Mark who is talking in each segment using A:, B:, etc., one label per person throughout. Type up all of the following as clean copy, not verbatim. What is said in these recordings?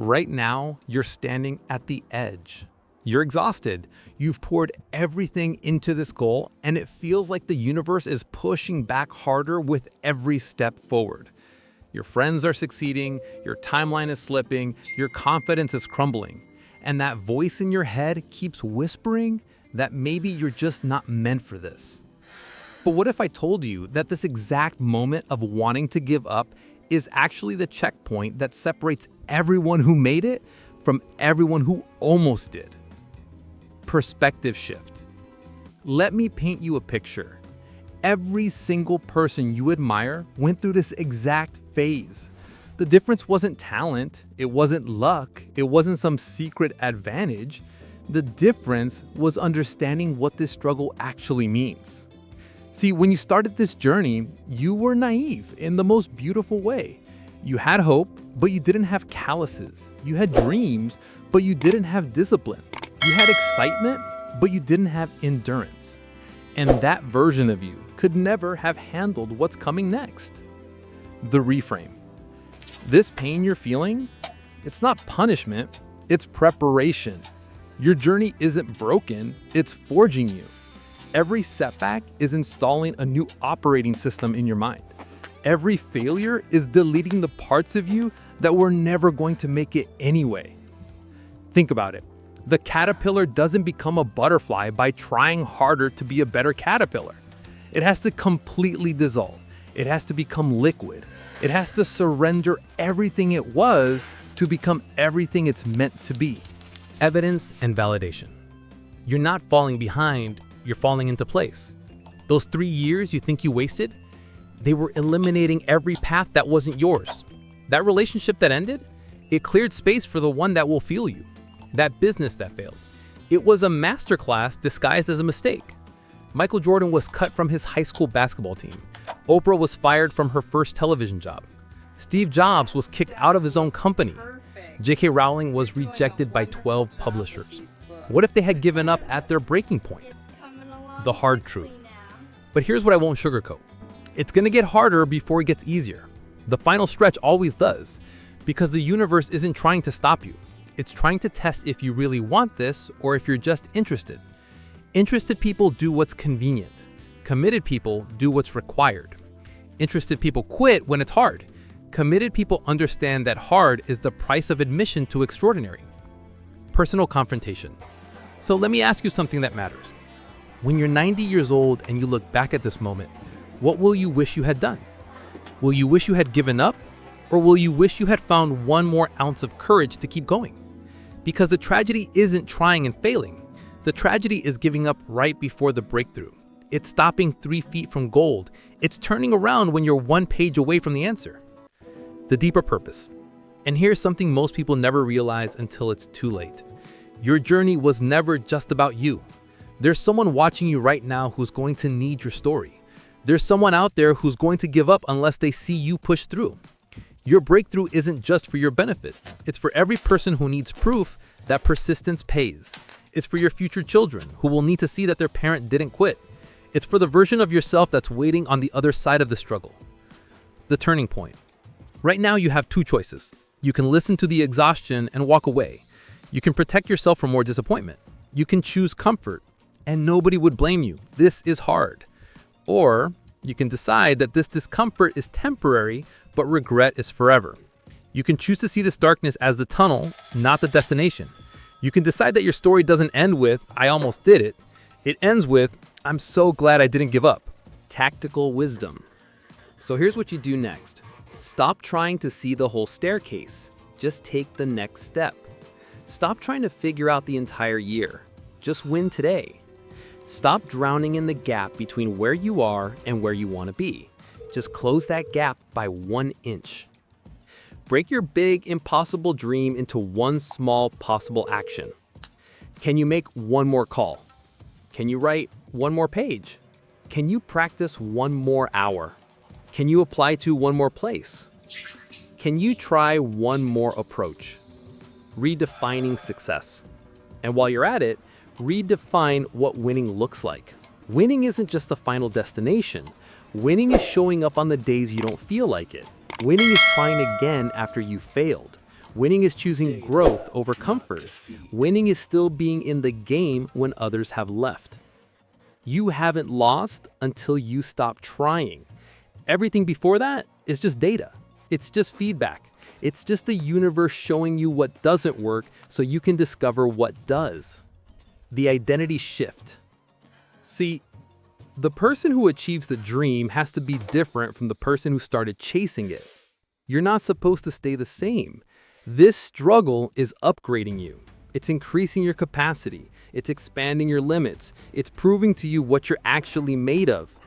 A: Right now, you're standing at the edge. You're exhausted. You've poured everything into this goal, and it feels like the universe is pushing back harder with every step forward. Your friends are succeeding, your timeline is slipping, your confidence is crumbling. And that voice in your head keeps whispering that maybe you're just not meant for this. But what if I told you that this exact moment of wanting to give up is actually the checkpoint that separates everyone who made it from everyone who almost did? Perspective shift. Let me paint you a picture. Every single person you admire went through this exact phase. The difference wasn't talent, it wasn't luck, it wasn't some secret advantage. The difference was understanding what this struggle actually means. See, when you started this journey, you were naive in the most beautiful way. You had hope, but you didn't have calluses. You had dreams, but you didn't have discipline. You had excitement, but you didn't have endurance. And that version of you could never have handled what's coming next. The reframe. This pain you're feeling, it's not punishment, it's preparation. Your journey isn't broken, it's forging you. Every setback is installing a new operating system in your mind. Every failure is deleting the parts of you that were never going to make it anyway. Think about it. The caterpillar doesn't become a butterfly by trying harder to be a better caterpillar. It has to completely dissolve. It has to become liquid. It has to surrender everything it was to become everything it's meant to be. Evidence and validation. You're not falling behind, you're falling into place. Those 3 years you think you wasted, they were eliminating every path that wasn't yours. That relationship that ended, it cleared space for the one that will fuel you. That business that failed, it was a masterclass disguised as a mistake. Michael Jordan was cut from his high school basketball team. Oprah was fired from her first television job. Steve Jobs was kicked out of his own company. J.K. Rowling was rejected by 12 publishers. What if they had given up at their breaking point? The hard truth. But here's what I won't sugarcoat. It's gonna get harder before it gets easier. The final stretch always does, because the universe isn't trying to stop you. It's trying to test if you really want this or if you're just interested. Interested people do what's convenient. Committed people do what's required. Interested people quit when it's hard. Committed people understand that hard is the price of admission to extraordinary. Personal confrontation. So let me ask you something that matters. When you're 90 years old and you look back at this moment, what will you wish you had done? Will you wish you had given up? Or will you wish you had found one more ounce of courage to keep going? Because the tragedy isn't trying and failing. The tragedy is giving up right before the breakthrough. It's stopping 3 feet from gold. It's turning around when you're 1 page away from the answer. The deeper purpose. And here's something most people never realize until it's too late. Your journey was never just about you. There's someone watching you right now who's going to need your story. There's someone out there who's going to give up unless they see you push through. Your breakthrough isn't just for your benefit. It's for every person who needs proof that persistence pays. It's for your future children who will need to see that their parent didn't quit. It's for the version of yourself that's waiting on the other side of the struggle. The turning point. Right now you have 2 choices. You can listen to the exhaustion and walk away. You can protect yourself from more disappointment. You can choose comfort, and nobody would blame you. This is hard. Or you can decide that this discomfort is temporary, but regret is forever. You can choose to see this darkness as the tunnel, not the destination. You can decide that your story doesn't end with, "I almost did it." It ends with, "I'm so glad I didn't give up." Tactical wisdom. So here's what you do next. Stop trying to see the whole staircase. Just take the next step. Stop trying to figure out the entire year. Just win today. Stop drowning in the gap between where you are and where you want to be. Just close that gap by 1 inch. Break your big, impossible dream into one small possible action. Can you make one more call? Can you write one more page? Can you practice one more hour? Can you apply to one more place? Can you try one more approach? Redefining success. And while you're at it, redefine what winning looks like. Winning isn't just the final destination. Winning is showing up on the days you don't feel like it. Winning is trying again after you failed. Winning is choosing growth over comfort. Winning is still being in the game when others have left. You haven't lost until you stop trying. Everything before that is just data. It's just feedback. It's just the universe showing you what doesn't work so you can discover what does. The identity shift. See, the person who achieves the dream has to be different from the person who started chasing it. You're not supposed to stay the same. This struggle is upgrading you. It's increasing your capacity. It's expanding your limits. It's proving to you what you're actually made of.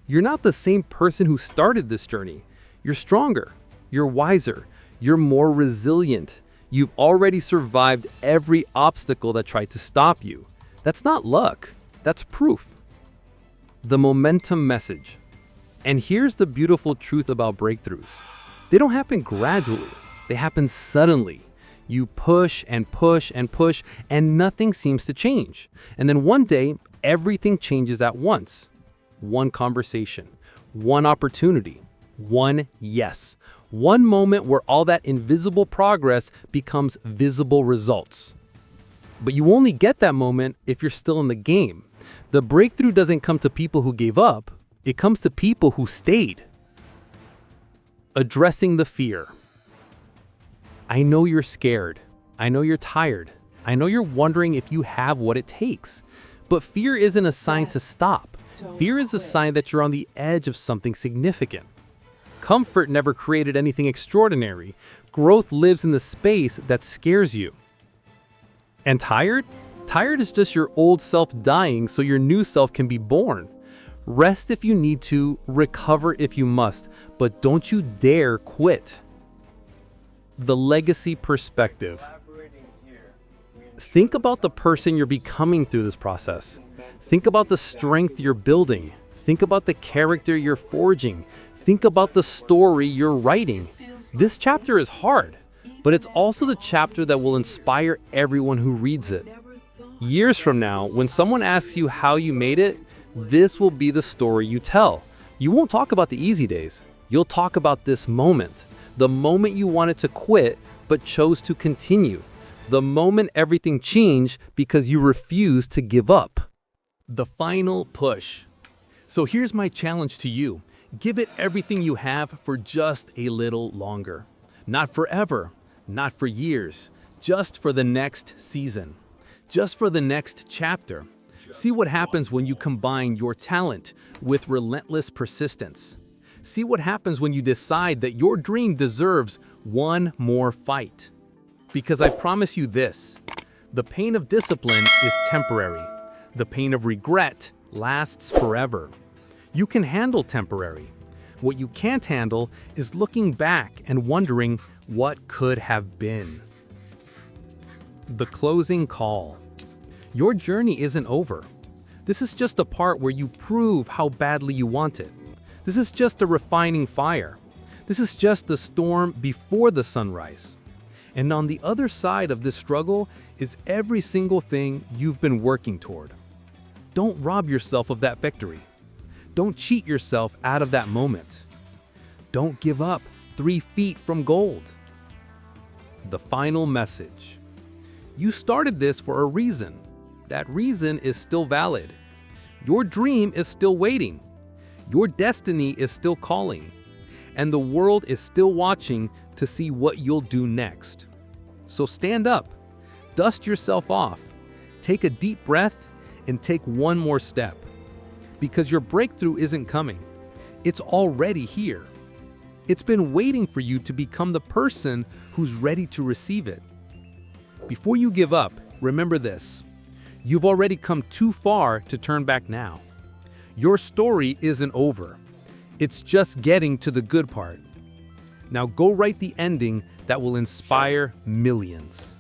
A: You're not the same person who started this journey. You're stronger. You're wiser. You're more resilient. You've already survived every obstacle that tried to stop you. That's not luck. That's proof. The momentum message. And here's the beautiful truth about breakthroughs. They don't happen gradually. They happen suddenly. You push and push and push, and nothing seems to change. And then one day, everything changes at once. One conversation, one opportunity, one yes. One moment where all that invisible progress becomes visible results. But you only get that moment if you're still in the game. The breakthrough doesn't come to people who gave up. It comes to people who stayed. Addressing the fear. I know you're scared. I know you're tired. I know you're wondering if you have what it takes. But fear isn't a sign to stop. Fear is a sign that you're on the edge of something significant. Comfort never created anything extraordinary. Growth lives in the space that scares you. And tired? Tired is just your old self dying so your new self can be born. Rest if you need to, recover if you must, but don't you dare quit. The legacy perspective. Think about the person you're becoming through this process. Think about the strength you're building. Think about the character you're forging. Think about the story you're writing. This chapter is hard, but it's also the chapter that will inspire everyone who reads it. Years from now, when someone asks you how you made it, this will be the story you tell. You won't talk about the easy days. You'll talk about this moment. The moment you wanted to quit, but chose to continue. The moment everything changed because you refused to give up. The final push. So here's my challenge to you. Give it everything you have for just a little longer. Not forever, not for years, just for the next season. Just for the next chapter. See what happens when you combine your talent with relentless persistence. See what happens when you decide that your dream deserves one more fight. Because I promise you this, the pain of discipline is temporary. The pain of regret lasts forever. You can handle temporary. What you can't handle is looking back and wondering what could have been. The closing call. Your journey isn't over. This is just a part where you prove how badly you want it. This is just a refining fire. This is just the storm before the sunrise. And on the other side of this struggle is every single thing you've been working toward. Don't rob yourself of that victory. Don't cheat yourself out of that moment. Don't give up 3 feet from gold. The final message. You started this for a reason. That reason is still valid. Your dream is still waiting. Your destiny is still calling. And the world is still watching to see what you'll do next. So stand up, dust yourself off, take a deep breath, and take one more step. Because your breakthrough isn't coming. It's already here. It's been waiting for you to become the person who's ready to receive it. Before you give up, remember this. You've already come too far to turn back now. Your story isn't over. It's just getting to the good part. Now go write the ending that will inspire millions.